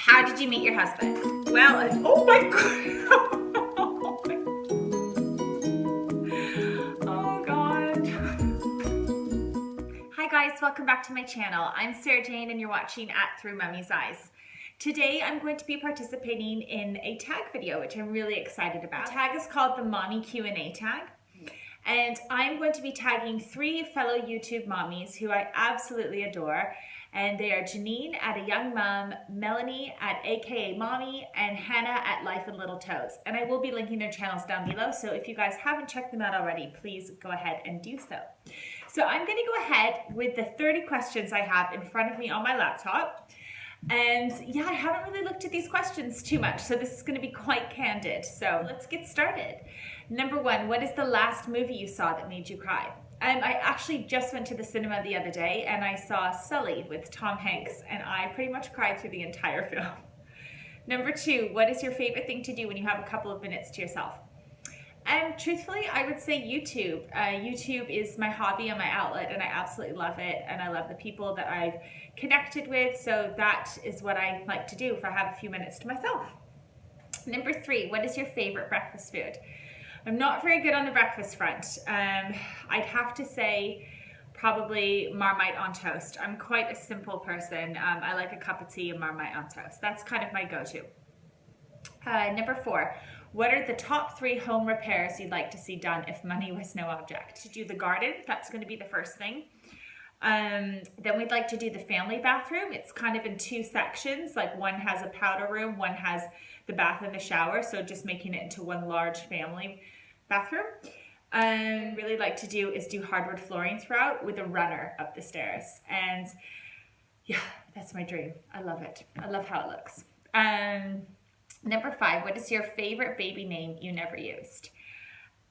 How did you meet your husband? Well, oh my God. Oh God. Hi guys, welcome back to my channel. I'm Sarah Jane and you're watching at Through Mummy's Eyes. Today I'm going to be participating in a tag video, which I'm really excited about. The tag is called the Mommy Q&A tag. And I'm going to be tagging 3 fellow YouTube mommies who I absolutely adore. And they are Janine at A Young Mom, Melanie at AKA Mommy, and Hannah at Life in Little Toes. And I will be linking their channels down below, so if you guys haven't checked them out already, please go ahead and do so. So I'm going to go ahead with the 30 questions I have in front of me on my laptop. And yeah, I haven't really looked at these questions too much, so this is going to be quite candid. So let's get started. Number 1, what is the last movie you saw that made you cry? I actually just went to the cinema the other day and I saw Sully with Tom Hanks, and I pretty much cried through the entire film. Number 2, what is your favorite thing to do when you have a couple of minutes to yourself? Truthfully, I would say YouTube. YouTube is my hobby and my outlet, and I absolutely love it, and I love the people that I've connected with, so that is what I like to do if I have a few minutes to myself. Number 3, what is your favorite breakfast food? I'm not very good on the breakfast front. I'd have to say probably Marmite on toast. I'm quite a simple person. I like a cup of tea and Marmite on toast. That's kind of my go-to. Number 4, what are the top 3 home repairs you'd like to see done if money was no object? To do the garden, that's going to be the first thing. Then we'd like to do the family bathroom. It's kind of in 2 sections, like one has a powder room, one has the bath and the shower, so just making it into one large family bathroom. Really like to do is do hardwood flooring throughout with a runner up the stairs, and yeah, that's my dream. I love it. I love how it looks. Number 5, what is your favorite baby name you never used?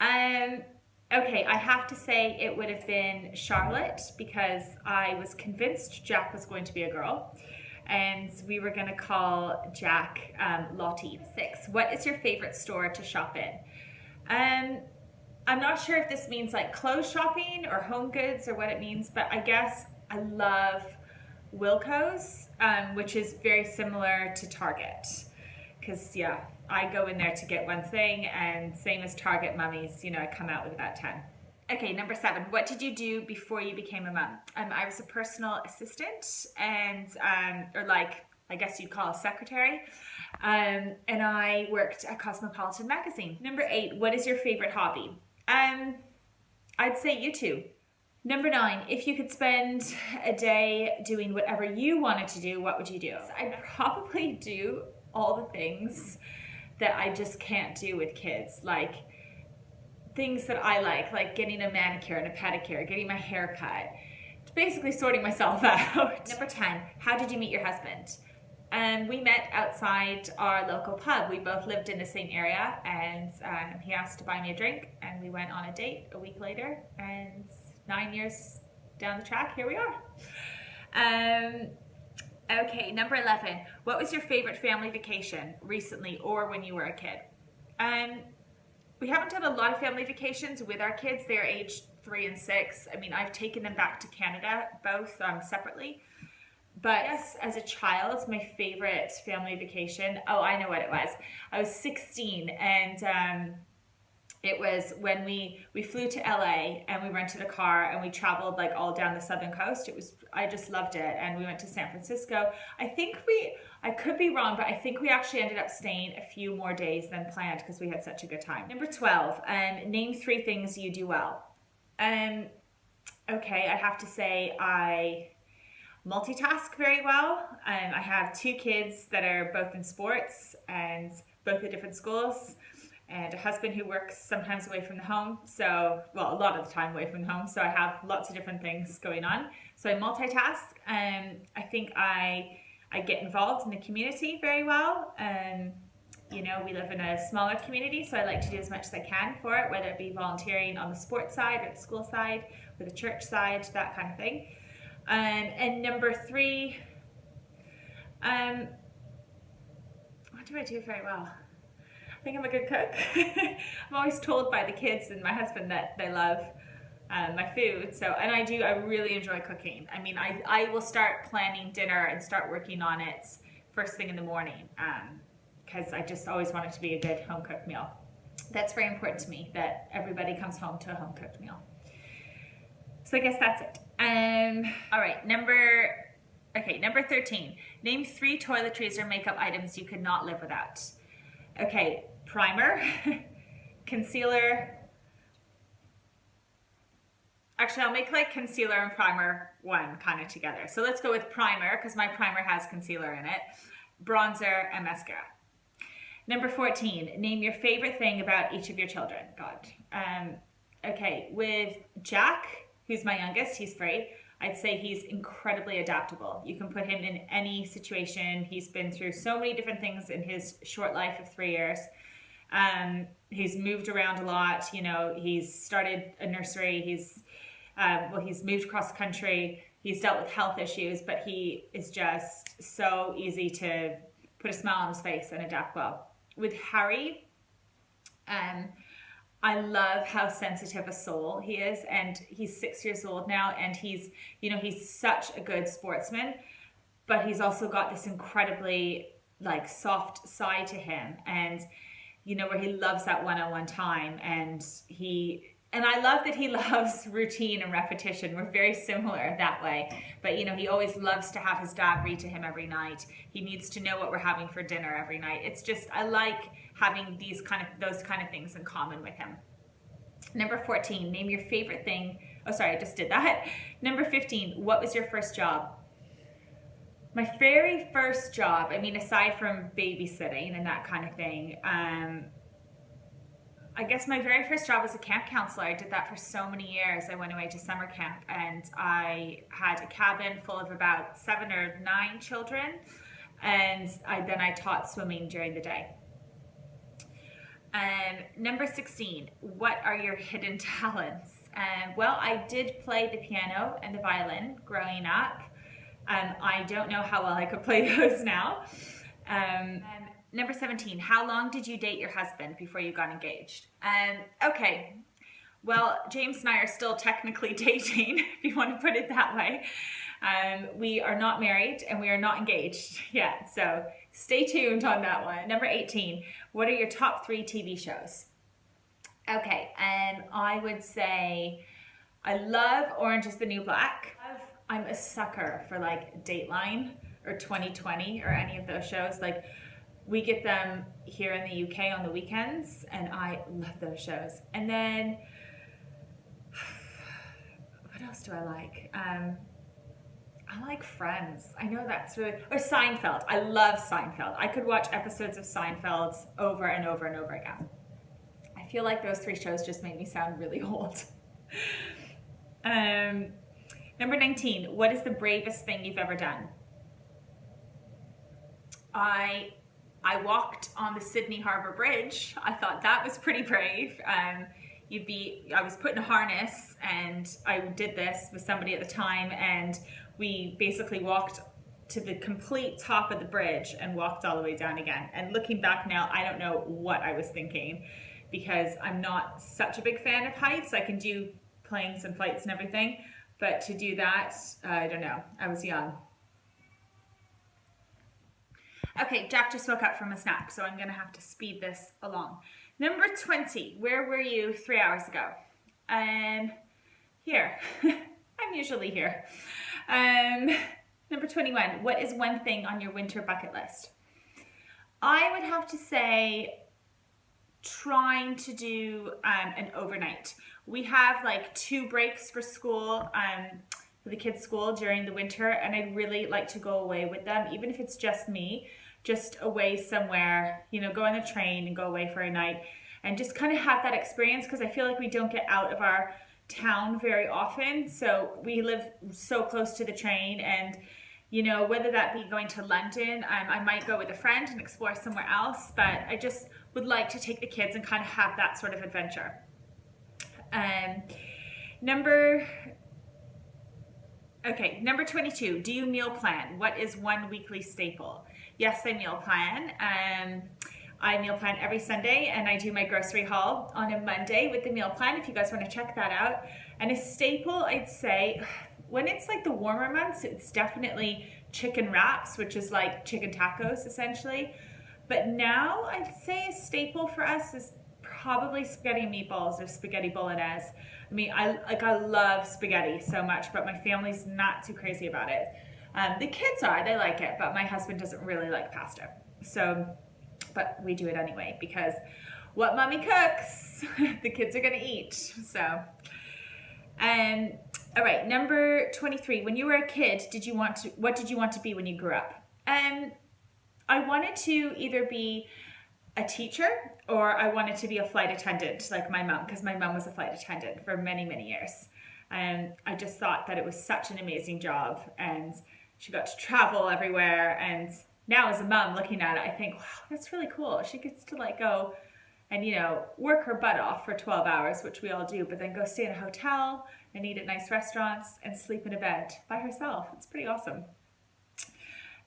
Okay, I have to say it would have been Charlotte, because I was convinced Jack was going to be a girl, and we were going to call Jack Lottie. 6, what is your favorite store to shop in? I'm not sure if this means like clothes shopping or home goods or what it means, but I guess I love Wilko's, which is very similar to Target, because yeah, I go in there to get one thing, and same as Target mummies, you know, I come out with about 10. Okay, number 7, what did you do before you became a mum? I was a personal assistant, and or like, I guess you'd call a secretary, and I worked at Cosmopolitan magazine. Number 8, what is your favorite hobby? I'd say YouTube. Number 9, if you could spend a day doing whatever you wanted to do, what would you do? So I'd probably do all the things that I just can't do with kids, like things that I like getting a manicure and a pedicure, getting my hair cut, basically sorting myself out. Number 10, how did you meet your husband? We met outside our local pub. We both lived in the same area, and he asked to buy me a drink, and we went on a date a week later, and 9 years down the track, here we are. Okay, number 11, what was your favorite family vacation recently or when you were a kid? We haven't done a lot of family vacations with our kids. They're aged 3 and 6. I mean, I've taken them back to Canada, both separately. But yes, as a child, my favorite family vacation, oh, I know what it was. I was 16, and it was when we flew to LA, and we rented a car, and we traveled like all down the southern coast. I just loved it. And we went to San Francisco. I could be wrong, but I think we actually ended up staying a few more days than planned because we had such a good time. Number 12, name 3 things you do well. Okay, I have to say I multitask very well. I have 2 kids that are both in sports and both at different schools, and a husband who works sometimes away from the home, so, well, a lot of the time away from the home, so I have lots of different things going on. So I multitask, and I think I get involved in the community very well. You know, we live in a smaller community, so I like to do as much as I can for it, whether it be volunteering on the sports side or the school side or the church side, that kind of thing. And number 3, what do I do very well? I think I'm a good cook. I'm always told by the kids and my husband that they love my food. So, and I really enjoy cooking. I mean, I will start planning dinner and start working on it first thing in the morning, because I just always want it to be a good home cooked meal. That's very important to me, that everybody comes home to a home cooked meal. So I guess that's it. All right, number 13. Name 3 toiletries or makeup items you could not live without. Okay, primer, concealer. Actually, I'll make like concealer and primer one kind of together. So let's go with primer, because my primer has concealer in it, bronzer, and mascara. Number 14, name your favorite thing about each of your children. God. Okay, with Jack, who's my youngest, he's 3. I'd say he's incredibly adaptable. You can put him in any situation. He's been through so many different things in his short life of 3 years. He's moved around a lot. You know, he's started a nursery. He's moved cross country. He's dealt with health issues, but he is just so easy to put a smile on his face and adapt well. With Harry, I love how sensitive a soul he is, and he's 6 years old now, and he's such a good sportsman, but he's also got this incredibly like soft side to him, and where he loves that one-on-one time, and I love that he loves routine and repetition. We're very similar that way, but he always loves to have his dad read to him every night. He needs to know what we're having for dinner every night. It's just, I like having those kind of things in common with him. Number 14, name your favorite thing. Oh, sorry, I just did that. Number 15, what was your first job? My very first job, aside from babysitting and that kind of thing, I guess my very first job was a camp counselor. I did that for so many years. I went away to summer camp, and I had a cabin full of about 7 or 9 children, and then I taught swimming during the day. Number 16, what are your hidden talents? Well, I did play the piano and the violin growing up. I don't know how well I could play those now. Number 17, how long did you date your husband before you got engaged? Okay, well, James and I are still technically dating, if you want to put it that way. We are not married and we are not engaged yet, so stay tuned on that one. Number 18, what are your top 3 TV shows? Okay, I would say I love Orange is the New Black. I'm a sucker for like Dateline or 2020 or any of those shows. Like, we get them here in the UK on the weekends, and I love those shows. And then, what else do I like? I like Friends. I know that's really, or Seinfeld. I love Seinfeld. I could watch episodes of Seinfeld over and over and over again. I feel like those 3 shows just make me sound really old. Number 19, what is the bravest thing you've ever done? I walked on the Sydney Harbour Bridge. I thought that was pretty brave. I was put in a harness, and I did this with somebody at the time, and we basically walked to the complete top of the bridge and walked all the way down again. And looking back now, I don't know what I was thinking, because I'm not such a big fan of heights. I can do planes and flights and everything, but to do that, I don't know. I was young. Okay, Jack just woke up from a snack, so I'm going to have to speed this along. Number 20, where were you 3 hours ago? Here. I'm usually here. Number 21, what is one thing on your winter bucket list? I would have to say trying to do an overnight. We have like 2 breaks for school, for the kids' school during the winter, and I'd really like to go away with them, even if it's just me, just away somewhere, go on a train and go away for a night and just kind of have that experience, because I feel like we don't get out of our town very often. So we live so close to the train, and whether that be going to London, I might go with a friend and explore somewhere else, but I just would like to take the kids and kind of have that sort of adventure. Number 22, do you meal plan? What is one weekly staple? Yes, I meal plan. I meal plan every Sunday, and I do my grocery haul on a Monday with the meal plan, if you guys want to check that out. And a staple, I'd say, when it's like the warmer months, it's definitely chicken wraps, which is like chicken tacos essentially. But now I'd say a staple for us is probably spaghetti and meatballs or spaghetti bolognese. I mean, I love spaghetti so much, but my family's not too crazy about it. The kids are, they like it, but my husband doesn't really like pasta. So, but we do it anyway because what mommy cooks, the kids are gonna eat. So, all right, number 23. When you were a kid, what did you want to be when you grew up? I wanted to either be a teacher or I wanted to be a flight attendant like my mom, because my mom was a flight attendant for many, many years. And I just thought that it was such an amazing job and she got to travel everywhere. And now as a mom looking at it, I think, wow, that's really cool. She gets to like go and, you know, work her butt off for 12 hours, which we all do, but then go stay in a hotel and eat at nice restaurants and sleep in a bed by herself. It's pretty awesome.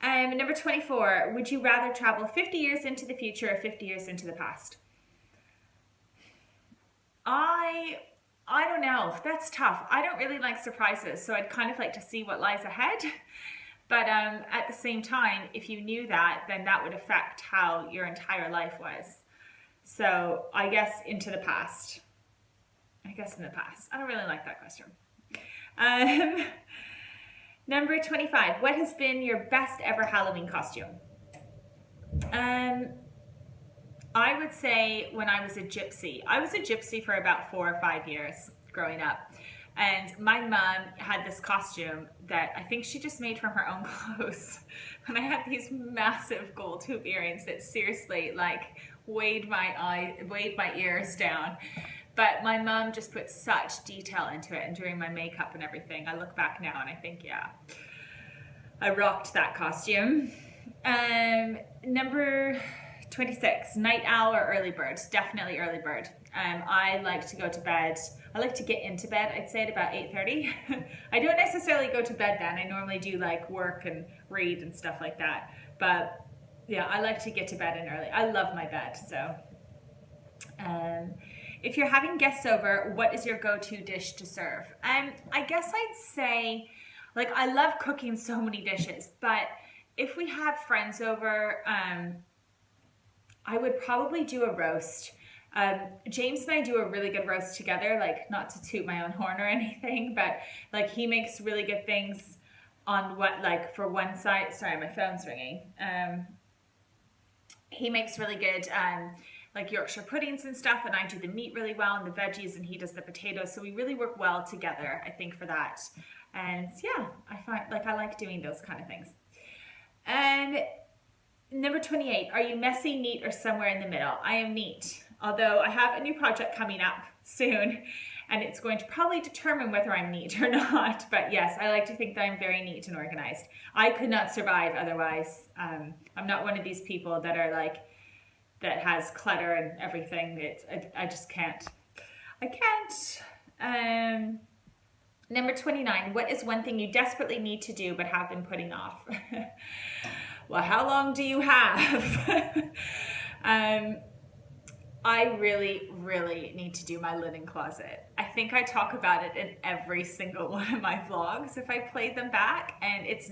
Number 24, would you rather travel 50 years into the future or 50 years into the past? I don't know. That's tough. I don't really like surprises, so I'd kind of like to see what lies ahead. But at the same time, if you knew that, then that would affect how your entire life was. So I guess into the past. I guess in the past. I don't really like that question. Number 25, what has been your best ever Halloween costume? I would say when I was a gypsy. I was a gypsy for about 4 or 5 years growing up. And my mom had this costume that I think she just made from her own clothes. And I had these massive gold hoop earrings that seriously like weighed my ears down. But my mom just put such detail into it, and doing my makeup and everything. I look back now and I think, yeah, I rocked that costume. Number 26, night owl or early bird? Definitely early bird. I like to go to bed. I like to get into bed, I'd say at about 8:30. I don't necessarily go to bed then. I normally do like work and read and stuff like that. But yeah, I like to get to bed in early. I love my bed, so. If you're having guests over, what is your go-to dish to serve? I guess I'd say, like, I love cooking so many dishes, but if we have friends over, I would probably do a roast. James and I do a really good roast together, like, not to toot my own horn or anything, but like he makes really good things on what, like, for one side, sorry, my phone's ringing. He makes really good, like Yorkshire puddings and stuff, and I do the meat really well and the veggies, and he does the potatoes. So we really work well together, I think, for that. And yeah, I find like I like doing those kind of things. And number 28, are you messy, neat, or somewhere in the middle? I am neat, although I have a new project coming up soon, and it's going to probably determine whether I'm neat or not. But yes, I like to think that I'm very neat and organized. I could not survive otherwise. I'm not one of these people that are like, that has clutter and everything. I just can't. I can't. Number 29, what is one thing you desperately need to do but have been putting off? Well, how long do you have? I really, really need to do my linen closet. I think I talk about it in every single one of my vlogs if I play them back, and it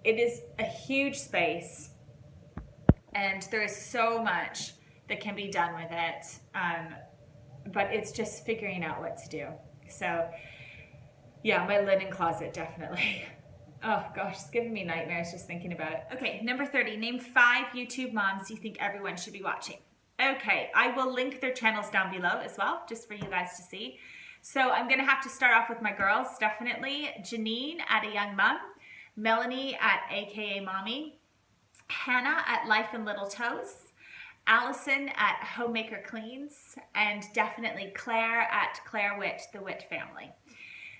is a huge space. And there is so much that can be done with it, but it's just figuring out what to do. So yeah, my linen closet, definitely. Oh gosh, it's giving me nightmares just thinking about it. Okay, number 30, name 5 YouTube moms you think everyone should be watching. Okay, I will link their channels down below as well, just for you guys to see. So I'm gonna have to start off with my girls, definitely. Janine at A Young Mom, Melanie at AKA Mommy, Hannah at Life in Little Toes, Alison at Homemaker Cleans, and definitely Claire at Claire Witt, the Witt family.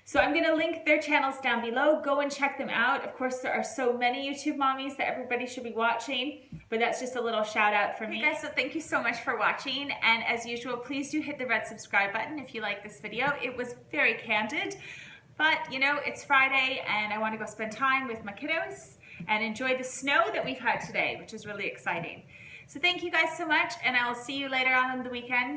So I'm gonna link their channels down below. Go and check them out. Of course, there are so many YouTube mommies that everybody should be watching, but that's just a little shout out for me. Okay guys, so thank you so much for watching. And as usual, please do hit the red subscribe button if you like this video. It was very candid, but you know, it's Friday and I wanna go spend time with my kiddos and enjoy the snow that we've had today, which is really exciting. So thank you guys so much, and I will see you later on in the weekend.